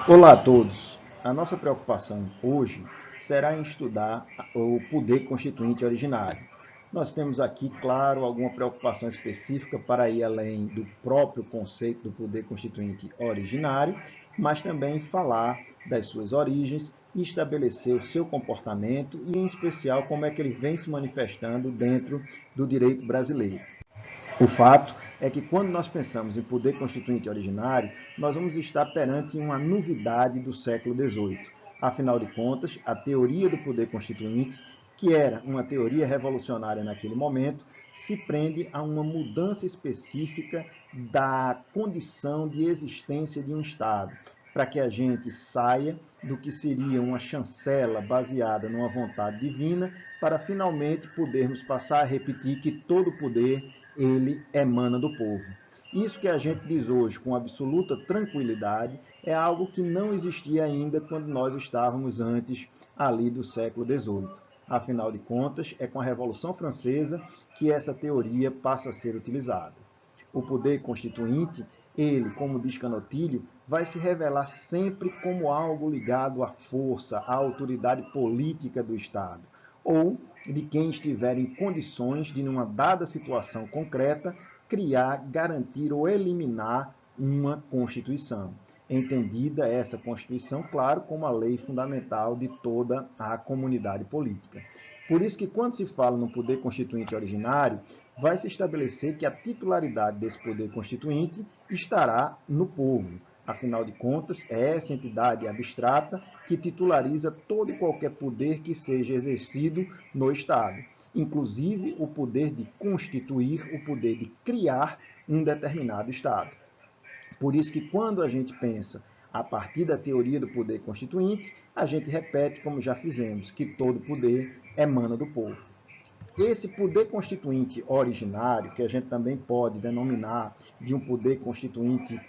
Olá a todos! A nossa preocupação hoje será em estudar o poder constituinte originário. Nós temos aqui, claro, alguma preocupação específica para ir além do próprio conceito do poder constituinte originário, mas também falar das suas origens e estabelecer o seu comportamento e, em especial, como é que ele vem se manifestando dentro do direito brasileiro. O fato é que quando nós pensamos em poder constituinte originário, nós vamos estar perante uma novidade do século XVIII. Afinal de contas, a teoria do poder constituinte, que era uma teoria revolucionária naquele momento, se prende a uma mudança específica da condição de existência de um Estado, para que a gente saia do que seria uma chancela baseada numa vontade divina, para finalmente podermos passar a repetir que todo poder ele emana do povo. Isso que a gente diz hoje com absoluta tranquilidade é algo que não existia ainda quando nós estávamos antes ali do século XVIII. Afinal de contas, é com a Revolução Francesa que essa teoria passa a ser utilizada. O poder constituinte, ele, como diz Canotilho, vai se revelar sempre como algo ligado à força, à autoridade política do Estado, ou de quem estiver em condições de, numa dada situação concreta, criar, garantir ou eliminar uma Constituição. Entendida essa Constituição, claro, como a lei fundamental de toda a comunidade política. Por isso que, quando se fala no poder constituinte originário, vai se estabelecer que a titularidade desse poder constituinte estará no povo. Afinal de contas, é essa entidade abstrata que titulariza todo e qualquer poder que seja exercido no Estado, inclusive o poder de constituir, o poder de criar um determinado Estado. Por isso que quando a gente pensa a partir da teoria do poder constituinte, a gente repete, como já fizemos, que todo poder emana do povo. Esse poder constituinte originário, que a gente também pode denominar de um poder constituinte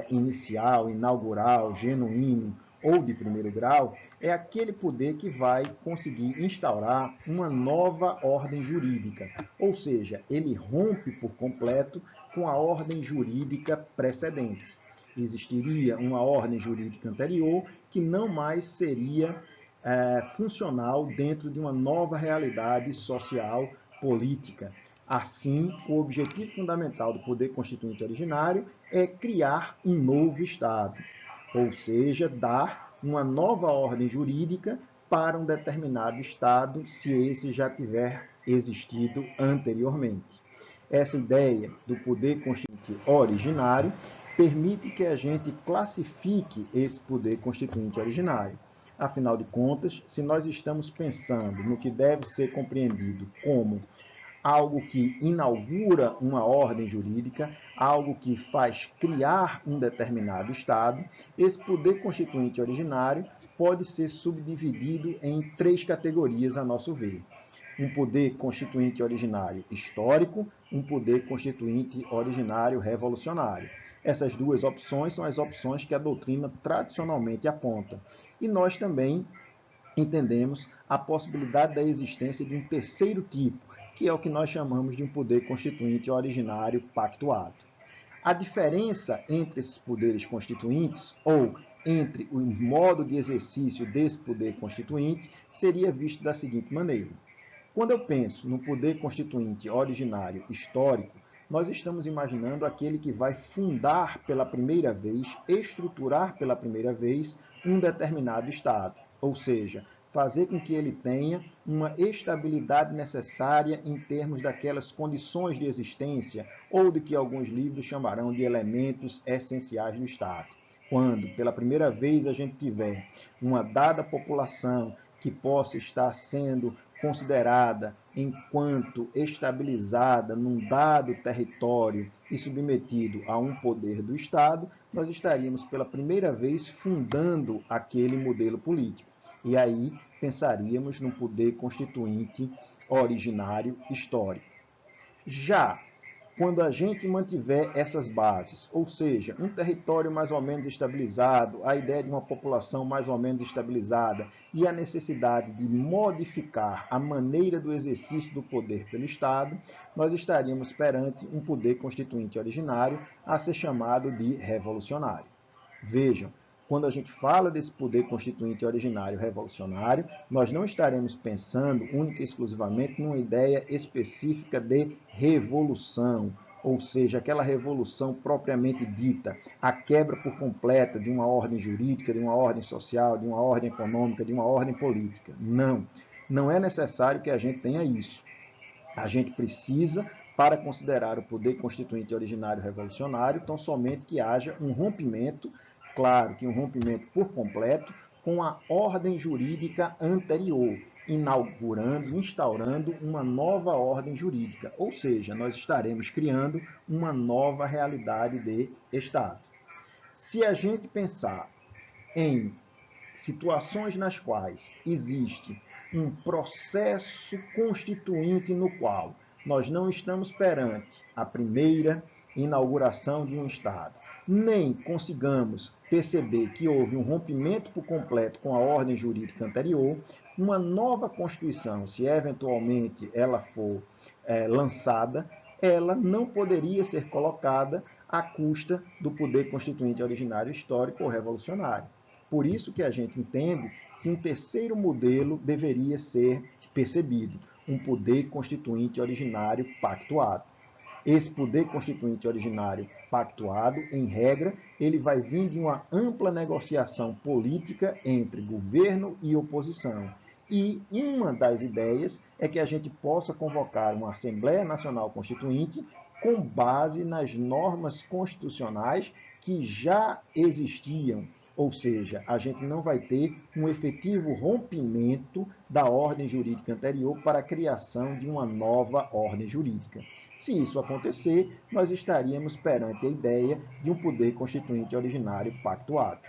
inicial, inaugural, genuíno ou de primeiro grau, é aquele poder que vai conseguir instaurar uma nova ordem jurídica. Ou seja, ele rompe por completo com a ordem jurídica precedente. Existiria uma ordem jurídica anterior que não mais seria funcional dentro de uma nova realidade social política. Assim, o objetivo fundamental do poder constituinte originário é criar um novo Estado, ou seja, dar uma nova ordem jurídica para um determinado Estado, se esse já tiver existido anteriormente. Essa ideia do poder constituinte originário permite que a gente classifique esse poder constituinte originário. Afinal de contas, se nós estamos pensando no que deve ser compreendido como algo que inaugura uma ordem jurídica, algo que faz criar um determinado Estado, esse poder constituinte originário pode ser subdividido em três categorias, a nosso ver. Um poder constituinte originário histórico, um poder constituinte originário revolucionário. Essas duas opções são as opções que a doutrina tradicionalmente aponta. E nós também entendemos a possibilidade da existência de um terceiro tipo, que é o que nós chamamos de um poder constituinte originário pactuado. A diferença entre esses poderes constituintes, ou entre o modo de exercício desse poder constituinte, seria visto da seguinte maneira. Quando eu penso no poder constituinte originário histórico, nós estamos imaginando aquele que vai fundar pela primeira vez, estruturar pela primeira vez um determinado Estado, ou seja, fazer com que ele tenha uma estabilidade necessária em termos daquelas condições de existência ou de que alguns livros chamarão de elementos essenciais do Estado. Quando, pela primeira vez, a gente tiver uma dada população que possa estar sendo considerada enquanto estabilizada num dado território e submetido a um poder do Estado, nós estaríamos pela primeira vez fundando aquele modelo político. E aí pensaríamos num poder constituinte originário histórico. Já quando a gente mantiver essas bases, ou seja, um território mais ou menos estabilizado, a ideia de uma população mais ou menos estabilizada e a necessidade de modificar a maneira do exercício do poder pelo Estado, nós estaríamos perante um poder constituinte originário a ser chamado de revolucionário. Vejam, Quando a gente fala desse poder constituinte originário revolucionário, nós não estaremos pensando única e exclusivamente numa ideia específica de revolução, ou seja, aquela revolução propriamente dita, a quebra por completa de uma ordem jurídica, de uma ordem social, de uma ordem econômica, de uma ordem política. Não, não é necessário que a gente tenha isso. A gente precisa, para considerar o poder constituinte originário revolucionário, tão somente que haja um rompimento, claro que um rompimento por completo, com a ordem jurídica anterior, instaurando uma nova ordem jurídica, ou seja, nós estaremos criando uma nova realidade de Estado. Se a gente pensar em situações nas quais existe um processo constituinte no qual nós não estamos perante a primeira inauguração de um Estado, nem consigamos perceber que houve um rompimento por completo com a ordem jurídica anterior, uma nova Constituição, se eventualmente ela for lançada, ela não poderia ser colocada à custa do poder constituinte originário histórico ou revolucionário. Por isso que a gente entende que um terceiro modelo deveria ser percebido, um poder constituinte originário pactuado. Esse poder constituinte originário pactuado, em regra, ele vai vir de uma ampla negociação política entre governo e oposição. E uma das ideias é que a gente possa convocar uma Assembleia Nacional Constituinte com base nas normas constitucionais que já existiam. Ou seja, a gente não vai ter um efetivo rompimento da ordem jurídica anterior para a criação de uma nova ordem jurídica. Se isso acontecer, nós estaríamos perante a ideia de um poder constituinte originário pactuado.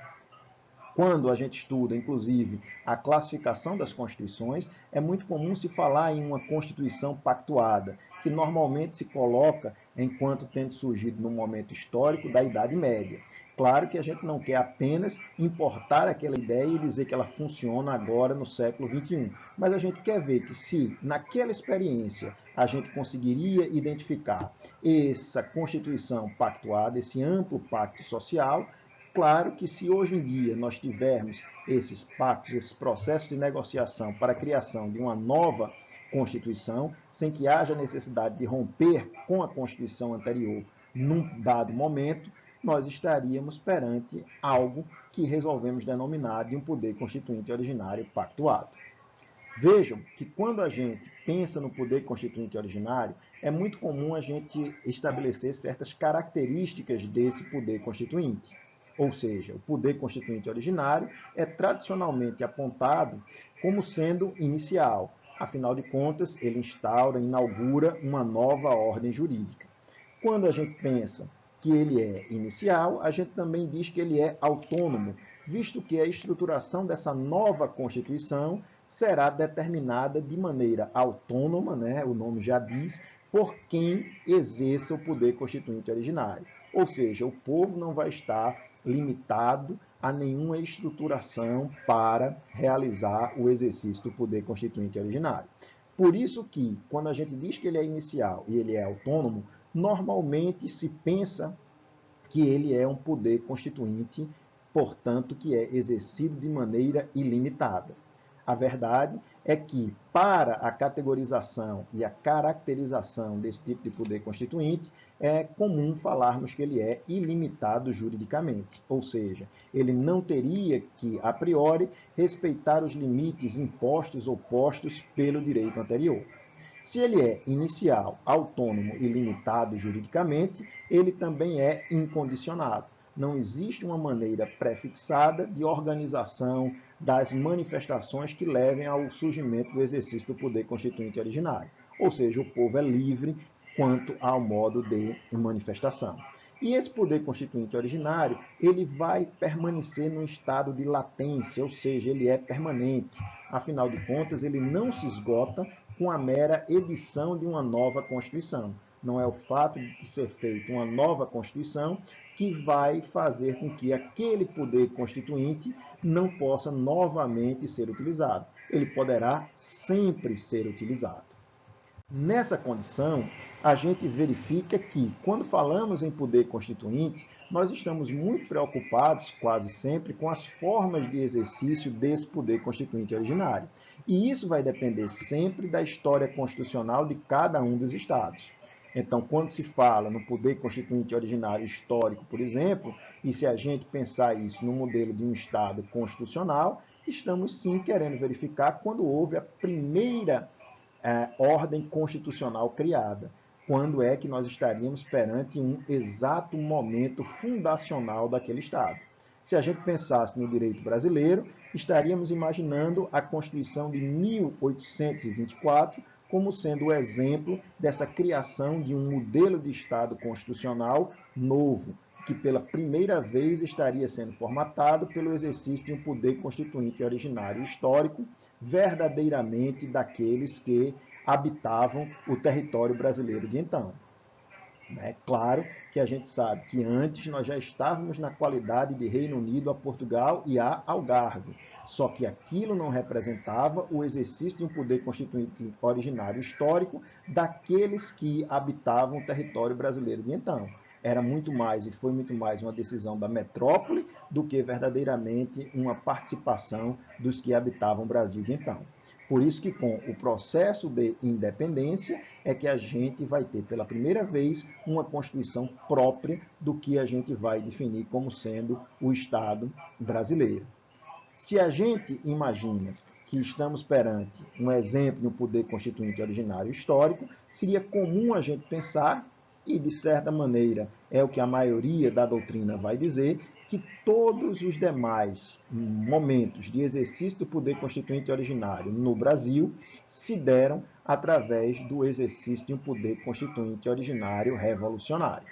Quando a gente estuda, inclusive, a classificação das constituições, é muito comum se falar em uma constituição pactuada, que normalmente se coloca enquanto tendo surgido no momento histórico da Idade Média. Claro que a gente não quer apenas importar aquela ideia e dizer que ela funciona agora no século XXI, mas a gente quer ver que se naquela experiência a gente conseguiria identificar essa constituição pactuada, esse amplo pacto social, claro que se hoje em dia nós tivermos esses pactos, esses processos de negociação para a criação de uma nova Constituição, sem que haja necessidade de romper com a Constituição anterior num dado momento, nós estaríamos perante algo que resolvemos denominar de um poder constituinte originário pactuado. Vejam que quando a gente pensa no poder constituinte originário, é muito comum a gente estabelecer certas características desse poder constituinte. Ou seja, o poder constituinte originário é tradicionalmente apontado como sendo inicial. Afinal de contas, ele inaugura uma nova ordem jurídica. Quando a gente pensa que ele é inicial, a gente também diz que ele é autônomo, visto que a estruturação dessa nova Constituição será determinada de maneira autônoma, né? O nome já diz, por quem exerça o poder constituinte originário. Ou seja, o povo não vai estar limitado a nenhuma estruturação para realizar o exercício do poder constituinte originário. Por isso que, quando a gente diz que ele é inicial e ele é autônomo, normalmente se pensa que ele é um poder constituinte, portanto, que é exercido de maneira ilimitada. A verdade é que, para a categorização e a caracterização desse tipo de poder constituinte, é comum falarmos que ele é ilimitado juridicamente, ou seja, ele não teria que, a priori, respeitar os limites impostos ou postos pelo direito anterior. Se ele é inicial, autônomo e limitado juridicamente, ele também é incondicionado. Não existe uma maneira prefixada de organização das manifestações que levem ao surgimento do exercício do poder constituinte originário. Ou seja, o povo é livre quanto ao modo de manifestação. E esse poder constituinte originário, ele vai permanecer no estado de latência, ou seja, ele é permanente. Afinal de contas, ele não se esgota com a mera edição de uma nova Constituição. Não é o fato de ser feita uma nova Constituição que vai fazer com que aquele poder constituinte não possa novamente ser utilizado. Ele poderá sempre ser utilizado. Nessa condição, a gente verifica que, quando falamos em poder constituinte, nós estamos muito preocupados, quase sempre, com as formas de exercício desse poder constituinte originário. E isso vai depender sempre da história constitucional de cada um dos estados. Então, quando se fala no poder constituinte originário histórico, por exemplo, e se a gente pensar isso no modelo de um Estado constitucional, estamos sim querendo verificar quando houve a primeira ordem constitucional criada. Quando é que nós estaríamos perante um exato momento fundacional daquele Estado? Se a gente pensasse no direito brasileiro, estaríamos imaginando a Constituição de 1824 como sendo o exemplo dessa criação de um modelo de Estado constitucional novo, que pela primeira vez estaria sendo formatado pelo exercício de um poder constituinte originário histórico, verdadeiramente daqueles que habitavam o território brasileiro de então. É claro que a gente sabe que antes nós já estávamos na qualidade de Reino Unido a Portugal e a Algarve. Só que aquilo não representava o exercício de um poder constituinte originário histórico daqueles que habitavam o território brasileiro de então. Era muito mais e foi muito mais uma decisão da metrópole do que verdadeiramente uma participação dos que habitavam o Brasil de então. Por isso que com o processo de independência é que a gente vai ter pela primeira vez uma Constituição própria do que a gente vai definir como sendo o Estado brasileiro. Se a gente imagina que estamos perante um exemplo de um poder constituinte originário histórico, seria comum a gente pensar, e de certa maneira é o que a maioria da doutrina vai dizer, que todos os demais momentos de exercício do poder constituinte originário no Brasil se deram através do exercício de um poder constituinte originário revolucionário.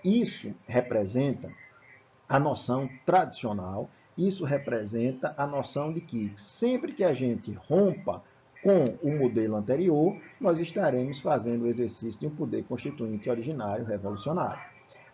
Isso representa a noção tradicional, isso representa a noção de que sempre que a gente rompa com o modelo anterior, nós estaremos fazendo o exercício de um poder constituinte originário revolucionário.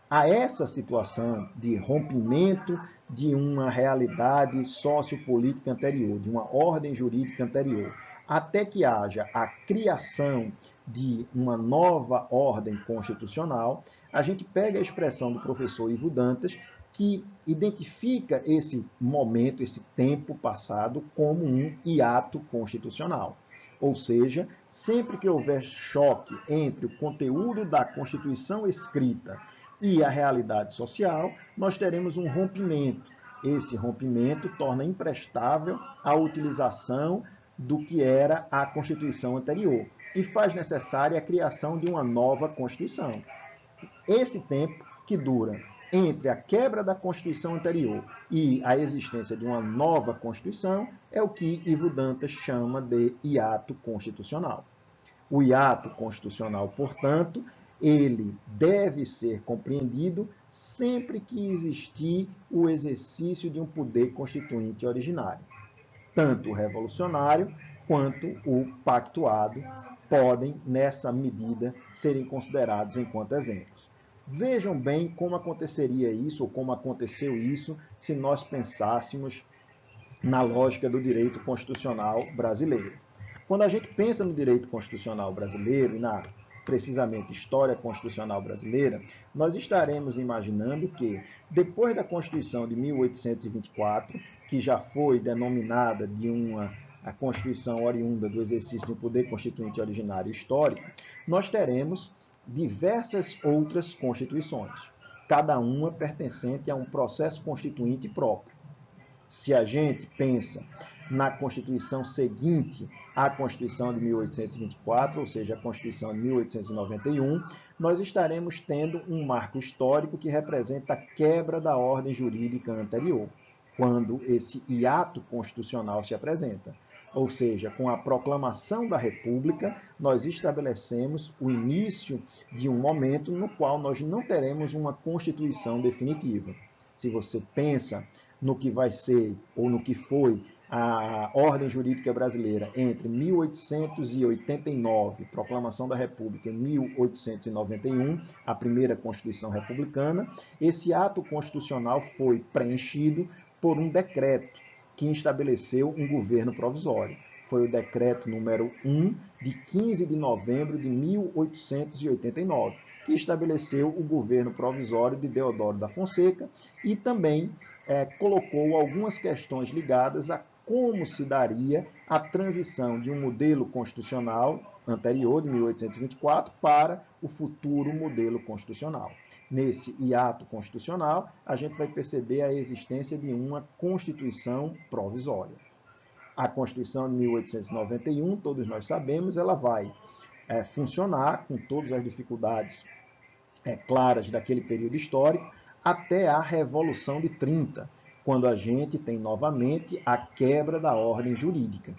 A essa situação de rompimento de uma realidade sociopolítica anterior, de uma ordem jurídica anterior, até que haja a criação de uma nova ordem constitucional, a gente pega a expressão do professor Ivo Dantas, que identifica esse momento, esse tempo passado, como um hiato constitucional. Ou seja, sempre que houver choque entre o conteúdo da Constituição escrita e a realidade social, nós teremos um rompimento. Esse rompimento torna imprestável a utilização do que era a Constituição anterior e faz necessária a criação de uma nova Constituição. Esse tempo que dura entre a quebra da Constituição anterior e a existência de uma nova Constituição é o que Ivo Dantas chama de hiato constitucional. O hiato constitucional, portanto, ele deve ser compreendido sempre que existir o exercício de um poder constituinte originário. Tanto o revolucionário quanto o pactuado podem, nessa medida, serem considerados enquanto exemplos. Vejam bem como aconteceria isso, ou como aconteceu isso, se nós pensássemos na lógica do direito constitucional brasileiro. Quando a gente pensa no direito constitucional brasileiro e na, precisamente, história constitucional brasileira, nós estaremos imaginando que, depois da Constituição de 1824, que já foi denominada de a Constituição oriunda do exercício do poder constituinte originário histórico, nós teremos diversas outras constituições, cada uma pertencente a um processo constituinte próprio. Se a gente pensa na Constituição seguinte à Constituição de 1824, ou seja, a Constituição de 1891, nós estaremos tendo um marco histórico que representa a quebra da ordem jurídica anterior, quando esse hiato constitucional se apresenta. Ou seja, com a proclamação da República, nós estabelecemos o início de um momento no qual nós não teremos uma Constituição definitiva. Se você pensa no que vai ser, ou no que foi, a ordem jurídica brasileira entre 1889, proclamação da República, e 1891, a primeira Constituição republicana, esse ato constitucional foi preenchido por um decreto que estabeleceu um governo provisório. Foi o decreto número 1, de 15 de novembro de 1889, que estabeleceu o governo provisório de Deodoro da Fonseca e também colocou algumas questões ligadas a como se daria a transição de um modelo constitucional anterior, de 1824, para o futuro modelo constitucional. Nesse hiato constitucional, a gente vai perceber a existência de uma Constituição provisória. A Constituição de 1891, todos nós sabemos, ela vai funcionar com todas as dificuldades claras daquele período histórico, até a Revolução de 30, quando a gente tem novamente a quebra da ordem jurídica.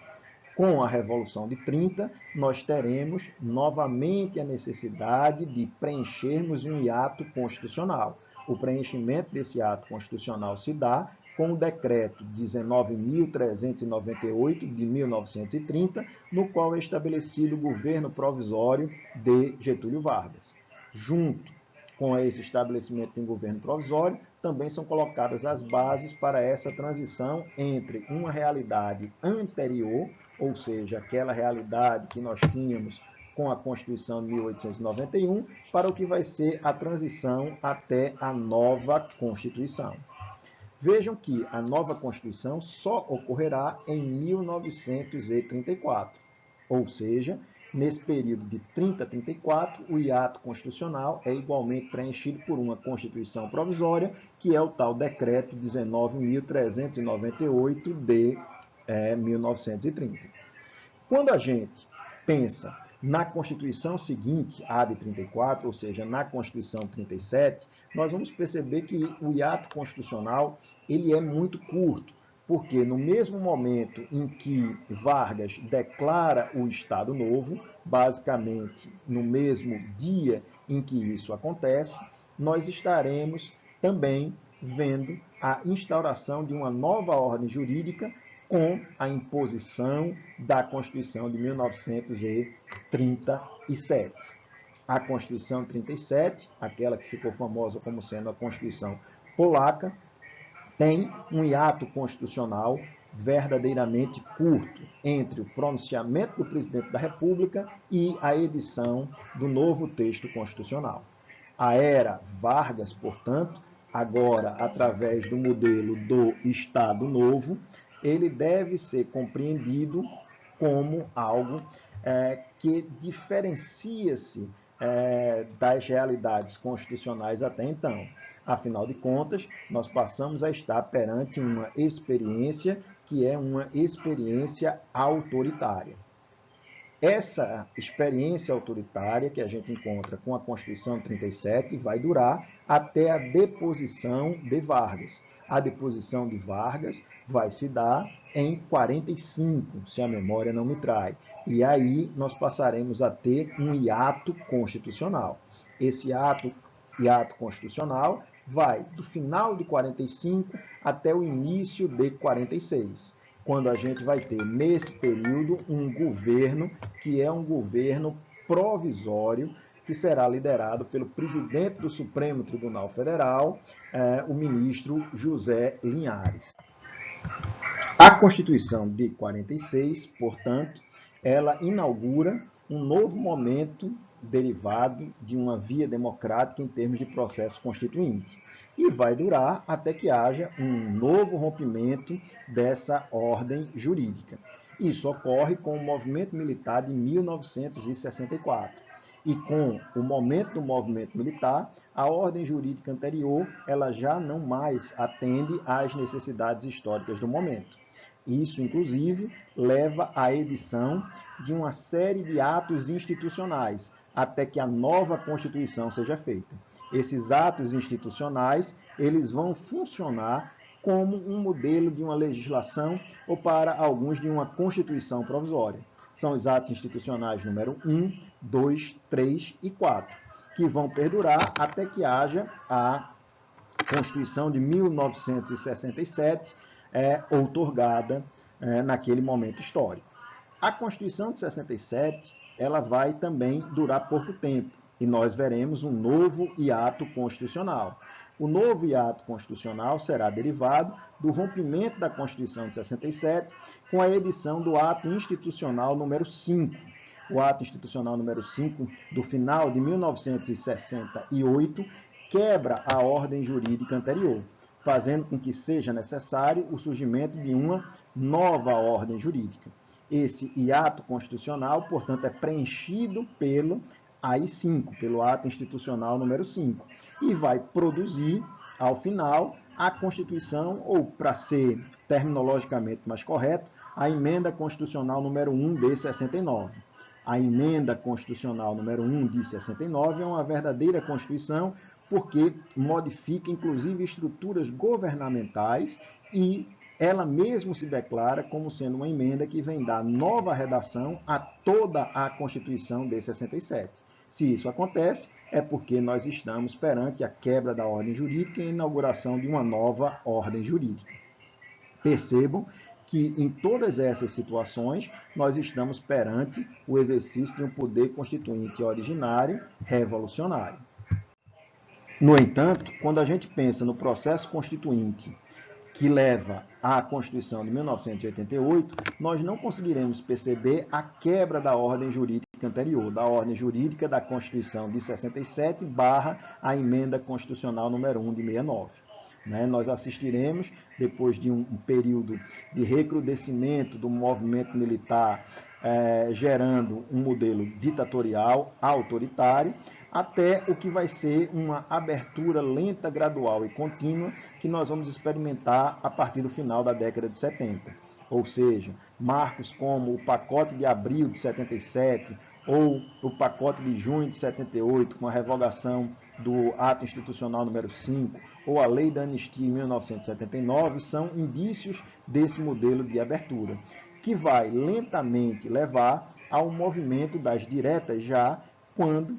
Com a Revolução de 30, nós teremos novamente a necessidade de preenchermos um hiato constitucional. O preenchimento desse ato constitucional se dá com o decreto 19.398 de 1930, no qual é estabelecido o governo provisório de Getúlio Vargas. Junto com esse estabelecimento de um governo provisório, também são colocadas as bases para essa transição entre uma realidade anterior, ou seja, aquela realidade que nós tínhamos com a Constituição de 1891, para o que vai ser a transição até a nova Constituição. Vejam que a nova Constituição só ocorrerá em 1934, ou seja, nesse período de 30 a 34, o hiato constitucional é igualmente preenchido por uma Constituição provisória, que é o tal Decreto 19.398 de 1930. Quando a gente pensa na Constituição seguinte, a de 34, ou seja, na Constituição 37, nós vamos perceber que o hiato constitucional ele é muito curto, porque no mesmo momento em que Vargas declara o Estado Novo, basicamente no mesmo dia em que isso acontece, nós estaremos também vendo a instauração de uma nova ordem jurídica com a imposição da Constituição de 1937. A Constituição 37, aquela que ficou famosa como sendo a Constituição Polaca, tem um hiato constitucional verdadeiramente curto entre o pronunciamento do presidente da República e a edição do novo texto constitucional. A era Vargas, portanto, agora através do modelo do Estado Novo, ele deve ser compreendido como algo que diferencia-se das realidades constitucionais até então. Afinal de contas, nós passamos a estar perante uma experiência que é uma experiência autoritária. Essa experiência autoritária que a gente encontra com a Constituição 37 vai durar até a deposição de Vargas. A deposição de Vargas vai se dar em 45, se a memória não me trai. E aí nós passaremos a ter um hiato constitucional. Esse hiato constitucional vai do final de 45 até o início de 46, quando a gente vai ter, nesse período, um governo que é um governo provisório, que será liderado pelo presidente do Supremo Tribunal Federal, o ministro José Linhares. A Constituição de 46, portanto, ela inaugura um novo momento derivado de uma via democrática em termos de processo constituinte. E vai durar até que haja um novo rompimento dessa ordem jurídica. Isso ocorre com o movimento militar de 1964. E com o momento do movimento militar, a ordem jurídica anterior ela já não mais atende às necessidades históricas do momento. Isso, inclusive, leva à edição de uma série de atos institucionais, até que a nova Constituição seja feita. Esses atos institucionais, eles vão funcionar como um modelo de uma legislação ou, para alguns, de uma Constituição provisória. São os atos institucionais número 1, 2, 3 e 4, que vão perdurar até que haja a Constituição de 1967, outorgada naquele momento histórico. A Constituição de 67, ela vai também durar pouco tempo, e nós veremos um novo hiato constitucional. O novo hiato constitucional será derivado do rompimento da Constituição de 67 com a edição do ato institucional número 5. o ato institucional número 5 do final de 1968, quebra a ordem jurídica anterior, fazendo com que seja necessário o surgimento de uma nova ordem jurídica. Esse hiato constitucional, portanto, é preenchido pelo AI-5, pelo ato institucional número 5, e vai produzir, ao final, a Constituição, ou, para ser terminologicamente mais correto, a emenda constitucional número 1 de 69. A emenda constitucional número 1 de 69 é uma verdadeira Constituição, porque modifica, inclusive, estruturas governamentais e ela mesmo se declara como sendo uma emenda que vem dar nova redação a toda a Constituição de 67. Se isso acontece, é porque nós estamos perante a quebra da ordem jurídica e a inauguração de uma nova ordem jurídica. Percebam que em todas essas situações nós estamos perante o exercício de um poder constituinte originário revolucionário. No entanto, quando a gente pensa no processo constituinte que leva à Constituição de 1988, nós não conseguiremos perceber a quebra da ordem jurídica anterior, da ordem jurídica da Constituição de 67 / a emenda constitucional número 1 de 69. Nós assistiremos, depois de um período de recrudescimento do movimento militar, gerando um modelo ditatorial, autoritário, até o que vai ser uma abertura lenta, gradual e contínua que nós vamos experimentar a partir do final da década de 70. Ou seja, marcos como o pacote de abril de 77 ou o pacote de junho de 78, com a revogação do ato institucional número 5, ou a lei da anistia em 1979, são indícios desse modelo de abertura, que vai lentamente levar ao movimento das diretas já, quando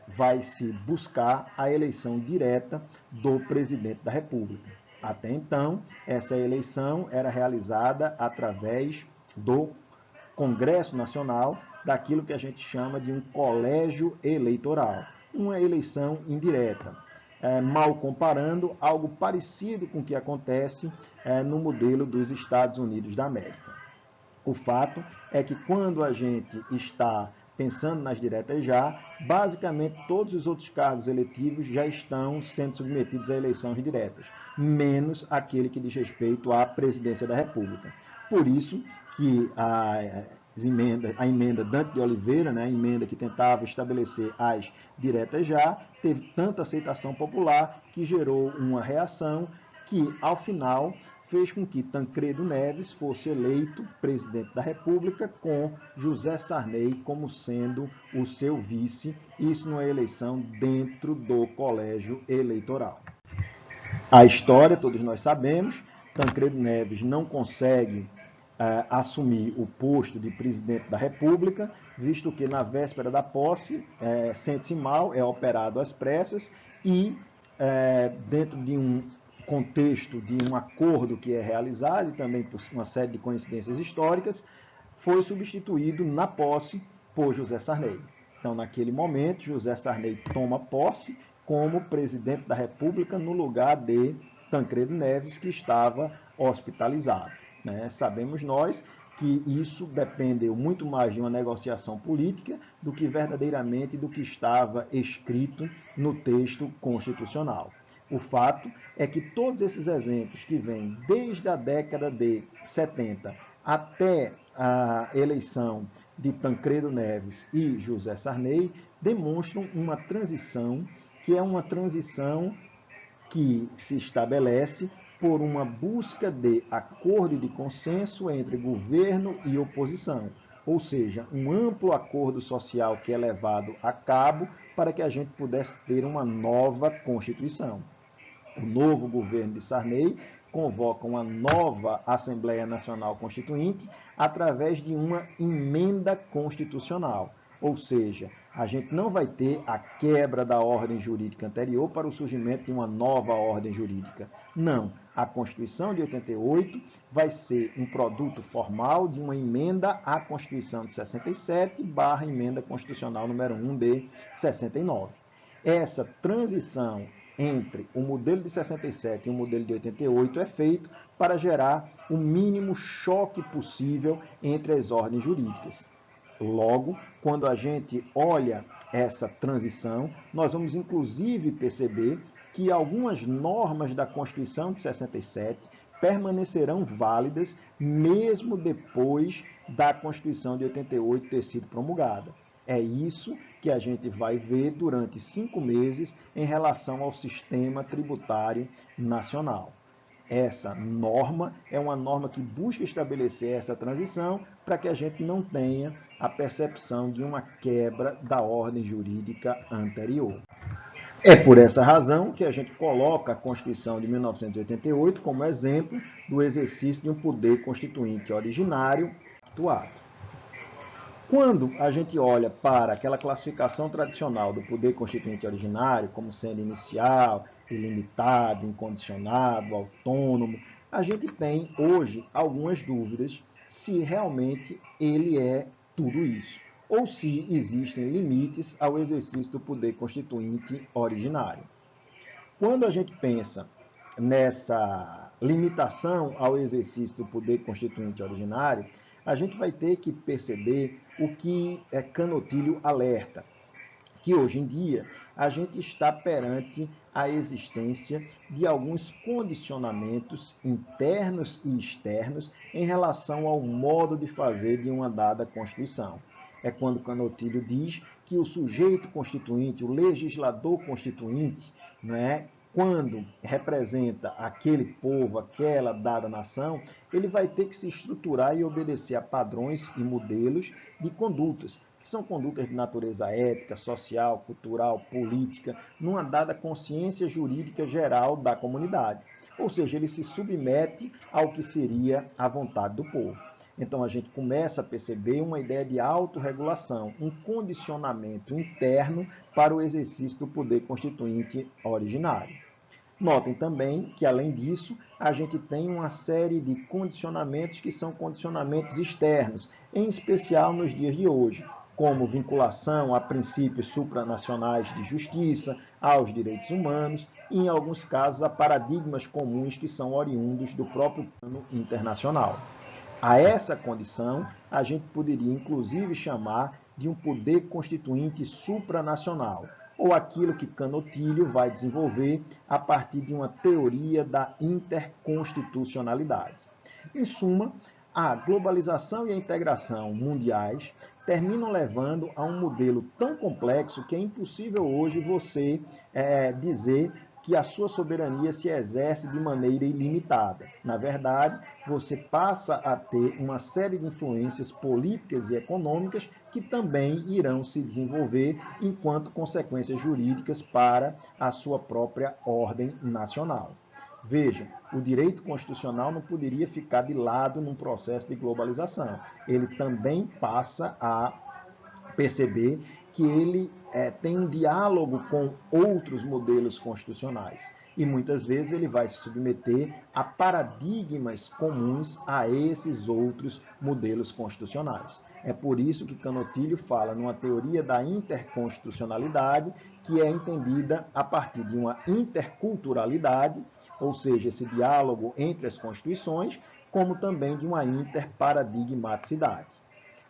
vai se buscar a eleição direta do presidente da República. Até então, essa eleição era realizada através do Congresso Nacional, daquilo que a gente chama de um colégio eleitoral, uma eleição indireta, mal comparando, algo parecido com o que acontece no modelo dos Estados Unidos da América. O fato é que quando a gente está pensando nas diretas já, basicamente todos os outros cargos eletivos já estão sendo submetidos a eleições diretas, menos aquele que diz respeito à presidência da República. Por isso que a emenda Dante de Oliveira, a emenda que tentava estabelecer as diretas já, teve tanta aceitação popular que gerou uma reação que, ao final, fez com que Tancredo Neves fosse eleito presidente da República, com José Sarney como sendo o seu vice, isso numa eleição dentro do colégio eleitoral. A história, todos nós sabemos, Tancredo Neves não consegue assumir o posto de presidente da República, visto que na véspera da posse sente-se mal, é operado às pressas e, dentro de um contexto de um acordo que é realizado, e também por uma série de coincidências históricas, foi substituído na posse por José Sarney. Então, naquele momento, José Sarney toma posse como presidente da República no lugar de Tancredo Neves, que estava hospitalizado. Sabemos nós que isso dependeu muito mais de uma negociação política do que verdadeiramente do que estava escrito no texto constitucional. O fato é que todos esses exemplos que vêm desde a década de 70 até a eleição de Tancredo Neves e José Sarney demonstram uma transição que é uma transição que se estabelece por uma busca de acordo e de consenso entre governo e oposição, ou seja, um amplo acordo social que é levado a cabo para que a gente pudesse ter uma nova Constituição. O novo governo de Sarney convoca uma nova Assembleia Nacional Constituinte através de uma emenda constitucional. Ou seja, a gente não vai ter a quebra da ordem jurídica anterior para o surgimento de uma nova ordem jurídica. Não. A Constituição de 88 vai ser um produto formal de uma emenda à Constituição de 67 / emenda constitucional número 1 de 69. Essa transição entre o modelo de 67 e o modelo de 88 é feito para gerar o mínimo choque possível entre as ordens jurídicas. Logo, quando a gente olha essa transição, nós vamos inclusive perceber que algumas normas da Constituição de 67 permanecerão válidas mesmo depois da Constituição de 88 ter sido promulgada. É isso que a gente vai ver durante 5 meses em relação ao sistema tributário nacional. Essa norma é uma norma que busca estabelecer essa transição para que a gente não tenha a percepção de uma quebra da ordem jurídica anterior. É por essa razão que a gente coloca a Constituição de 1988 como exemplo do exercício de um poder constituinte originário atuado. Quando a gente olha para aquela classificação tradicional do poder constituinte originário, como sendo inicial, ilimitado, incondicionado, autônomo, a gente tem hoje algumas dúvidas se realmente ele é tudo isso, ou se existem limites ao exercício do poder constituinte originário. Quando a gente pensa nessa limitação ao exercício do poder constituinte originário, a gente vai ter que perceber o que Canutilho alerta, que hoje em dia a gente está perante a existência de alguns condicionamentos internos e externos em relação ao modo de fazer de uma dada Constituição. É quando Canutilho diz que o sujeito constituinte, o legislador constituinte, né, quando representa aquele povo, aquela dada nação, ele vai ter que se estruturar e obedecer a padrões e modelos de condutas, que são condutas de natureza ética, social, cultural, política, numa dada consciência jurídica geral da comunidade. Ou seja, ele se submete ao que seria a vontade do povo. Então, a gente começa a perceber uma ideia de autorregulação, um condicionamento interno para o exercício do poder constituinte originário. Notem também que, além disso, a gente tem uma série de condicionamentos que são condicionamentos externos, em especial nos dias de hoje, como vinculação a princípios supranacionais de justiça, aos direitos humanos e, em alguns casos, a paradigmas comuns que são oriundos do próprio plano internacional. A essa condição, a gente poderia inclusive chamar de um poder constituinte supranacional, ou aquilo que Canutilho vai desenvolver a partir de uma teoria da interconstitucionalidade. Em suma, a globalização e a integração mundiais terminam levando a um modelo tão complexo que é impossível hoje você dizer que a sua soberania se exerce de maneira ilimitada. Na verdade, você passa a ter uma série de influências políticas e econômicas que também irão se desenvolver enquanto consequências jurídicas para a sua própria ordem nacional. Veja, o direito constitucional não poderia ficar de lado num processo de globalização. Ele também passa a perceber que ele tem um diálogo com outros modelos constitucionais. E muitas vezes ele vai se submeter a paradigmas comuns a esses outros modelos constitucionais. É por isso que Canutilho fala numa teoria da interconstitucionalidade, que é entendida a partir de uma interculturalidade, ou seja, esse diálogo entre as constituições, como também de uma interparadigmaticidade.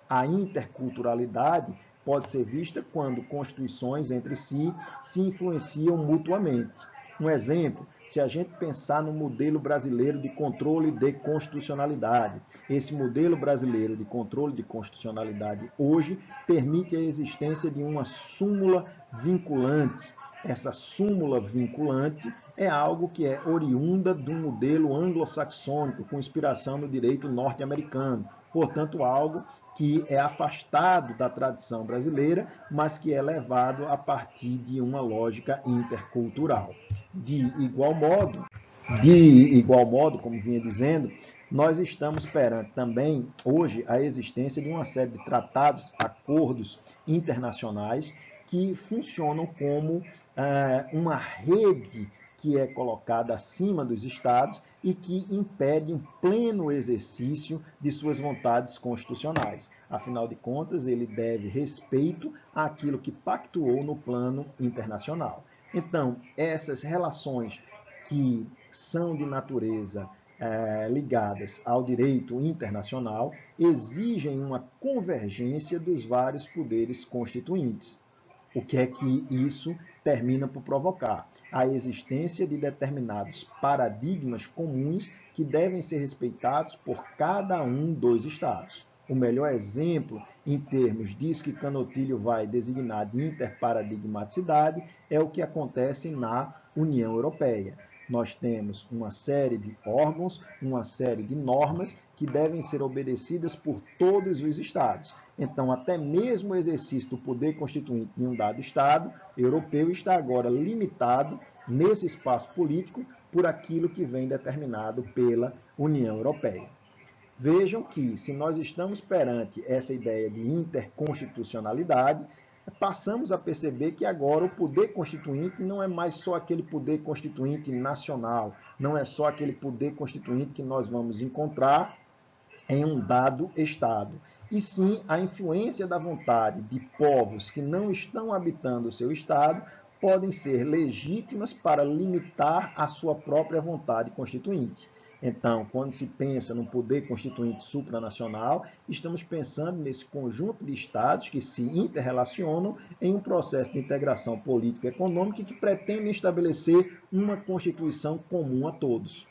A interculturalidade pode ser vista quando constituições entre si se influenciam mutuamente. Um exemplo, se a gente pensar no modelo brasileiro de controle de constitucionalidade, esse modelo brasileiro de controle de constitucionalidade hoje permite a existência de uma súmula vinculante. Essa súmula vinculante é algo que é oriunda de um modelo anglo-saxônico com inspiração no direito norte-americano, portanto, algo que é afastado da tradição brasileira, mas que é levado a partir de uma lógica intercultural. De igual modo, como vinha dizendo, nós estamos perante também, hoje, a existência de uma série de tratados, acordos internacionais que funcionam como uma rede que é colocada acima dos estados e que impede um pleno exercício de suas vontades constitucionais. Afinal de contas, ele deve respeito àquilo que pactuou no plano internacional. Então, essas relações que são de natureza ligadas ao direito internacional exigem uma convergência dos vários poderes constituintes. O que é que isso termina por provocar? A existência de determinados paradigmas comuns que devem ser respeitados por cada um dos Estados. O melhor exemplo, em termos disso que Canotilho vai designar de interparadigmaticidade, é o que acontece na União Europeia. Nós temos uma série de órgãos, uma série de normas que devem ser obedecidas por todos os Estados. Então, até mesmo o exercício do poder constituinte de um dado Estado europeu está agora limitado nesse espaço político por aquilo que vem determinado pela União Europeia. Vejam que, se nós estamos perante essa ideia de interconstitucionalidade, passamos a perceber que agora o poder constituinte não é mais só aquele poder constituinte nacional, não é só aquele poder constituinte que nós vamos encontrar em um dado Estado, e sim a influência da vontade de povos que não estão habitando o seu Estado podem ser legítimas para limitar a sua própria vontade constituinte. Então, quando se pensa no poder constituinte supranacional, estamos pensando nesse conjunto de estados que se interrelacionam em um processo de integração político-econômica que pretende estabelecer uma constituição comum a todos.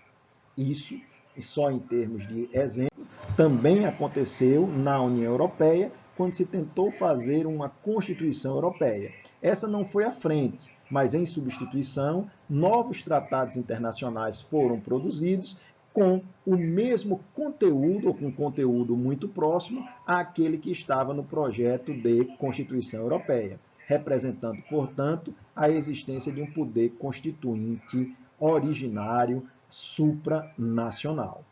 Isso, e só em termos de exemplo, também aconteceu na União Europeia, quando se tentou fazer uma Constituição Europeia. Essa não foi à frente, mas em substituição, novos tratados internacionais foram produzidos com o mesmo conteúdo, ou com conteúdo muito próximo àquele que estava no projeto de Constituição Europeia, representando, portanto, a existência de um poder constituinte originário supranacional.